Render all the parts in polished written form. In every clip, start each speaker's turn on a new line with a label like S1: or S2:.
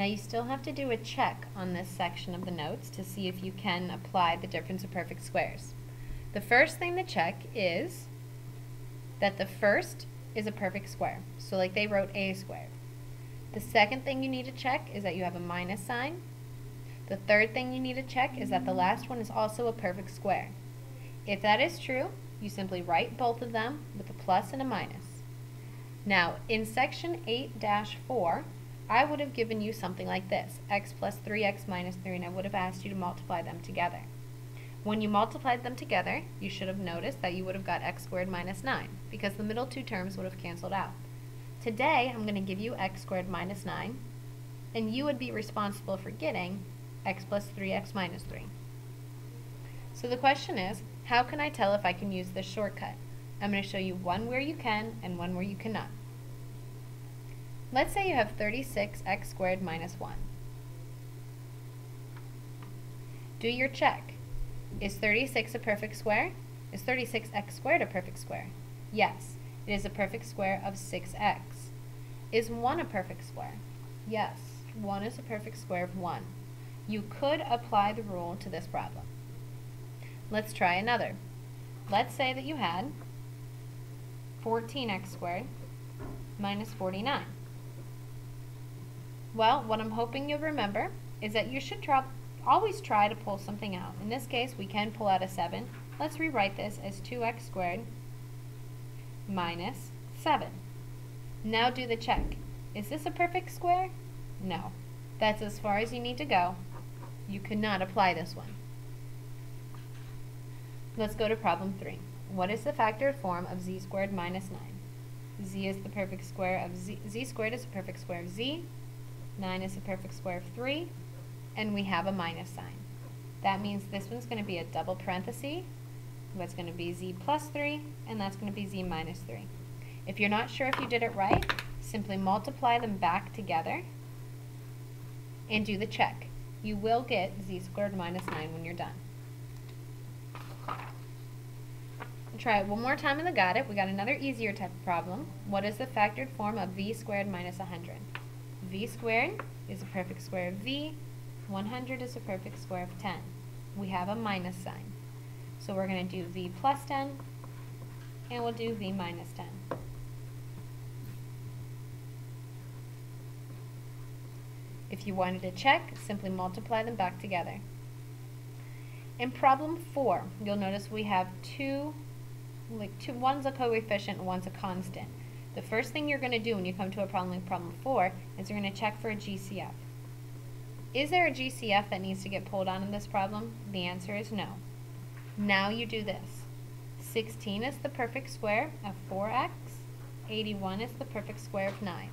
S1: Now you still have to do a check on this section of the notes to see if you can apply the difference of perfect squares. The first thing to check is that the first is a perfect square. So like they wrote a squared. The second thing you need to check is that you have a minus sign. The third thing you need to check is that the last one is also a perfect square. If that is true, you simply write both of them with a plus and a minus. Now, in section 8-4, I would have given you something like this, x plus 3x minus 3, and I would have asked you to multiply them together. When you multiplied them together, you should have noticed that you would have got x squared minus 9, because the middle two terms would have canceled out. Today, I'm going to give you x squared minus 9, and you would be responsible for getting x plus 3x minus 3. So the question is, how can I tell if I can use this shortcut? I'm going to show you one where you can and one where you cannot. Let's say you have 36x squared minus 1. Do your check. Is 36 a perfect square? Is 36x squared a perfect square? Yes, it is a perfect square of 6x. Is 1 a perfect square? Yes, 1 is a perfect square of 1. You could apply the rule to this problem. Let's try another. Let's say that you had 14x squared minus 49. Well, what I'm hoping you'll remember is that you should always try to pull something out. In this case, we can pull out a 7. Let's rewrite this as 2x squared minus 7. Now do the check. Is this a perfect square? No. That's as far as you need to go. You cannot apply this one. Let's go to problem 3. What is the factored form of z squared minus 9? Z is the perfect square of z squared is a perfect square of z. 9 is a perfect square of 3. And we have a minus sign. That means this one's going to be a double parenthesis. That's going to be z plus 3, and that's going to be z minus 3. If you're not sure if you did it right, simply multiply them back together and do the check. You will get z squared minus 9 when you're done. Try it one more time and got it. We got another easier type of problem. What is the factored form of v squared minus 100? V squared is a perfect square of v. 100 is a perfect square of 10. We have a minus sign. So we're going to do v plus 10, and we'll do v minus 10. If you wanted to check, simply multiply them back together. In problem 4, you'll notice we have one's a coefficient and one's a constant. The first thing you're going to do when you come to a problem like problem 4 is you're going to check for a GCF. Is there a GCF that needs to get pulled on in this problem? The answer is no. Now you do this. 16 is the perfect square of 4x. 81 is the perfect square of 9.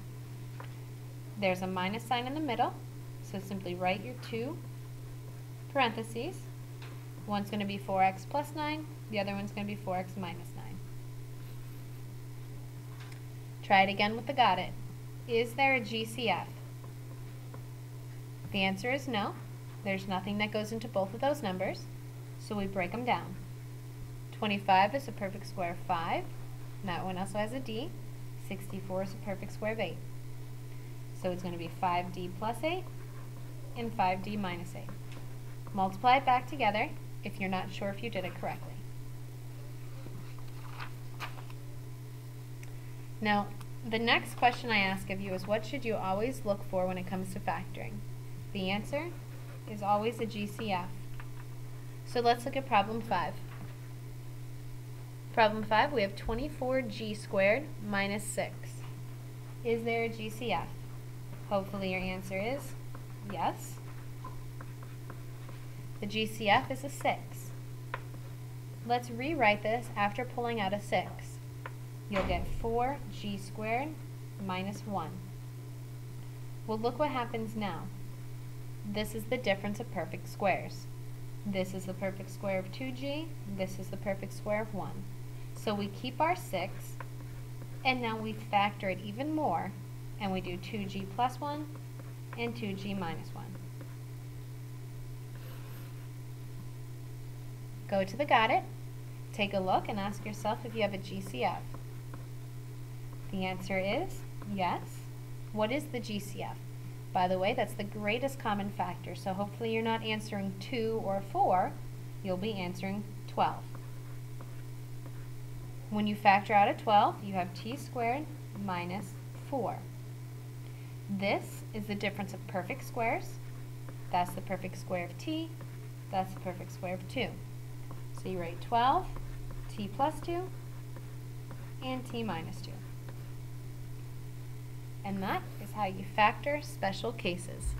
S1: There's a minus sign in the middle, so simply write your two parentheses. One's going to be 4x plus 9, the other one's going to be 4x minus 9. Try it again with the got it. Is there a GCF? The answer is no. There's nothing that goes into both of those numbers, so we break them down. 25 is a perfect square of 5, and that one also has a d. 64 is a perfect square of 8. So it's going to be 5d plus 8 and 5d minus 8. Multiply it back together if you're not sure if you did it correctly. Now, the next question I ask of you is, what should you always look for when it comes to factoring? The answer is always a GCF. So let's look at problem 5. Problem 5, we have 24g squared minus 6. Is there a GCF? Hopefully your answer is yes. The GCF is a 6. Let's rewrite this after pulling out a 6. You'll get 4g squared minus 1. Well, look what happens now. This is the difference of perfect squares. This is the perfect square of 2g. This is the perfect square of 1. So we keep our 6, and now we factor it even more, and we do 2g plus 1 and 2g minus 1. Go to the got it, take a look, and ask yourself if you have a GCF. The answer is yes. What is the GCF? By the way, that's the greatest common factor, so hopefully you're not answering 2 or 4, you'll be answering 12. When you factor out a 12, you have t squared minus 4. This is the difference of perfect squares. That's the perfect square of t. That's the perfect square of 2. So you write 12, t plus 2, and t minus 2. And that is how you factor special cases.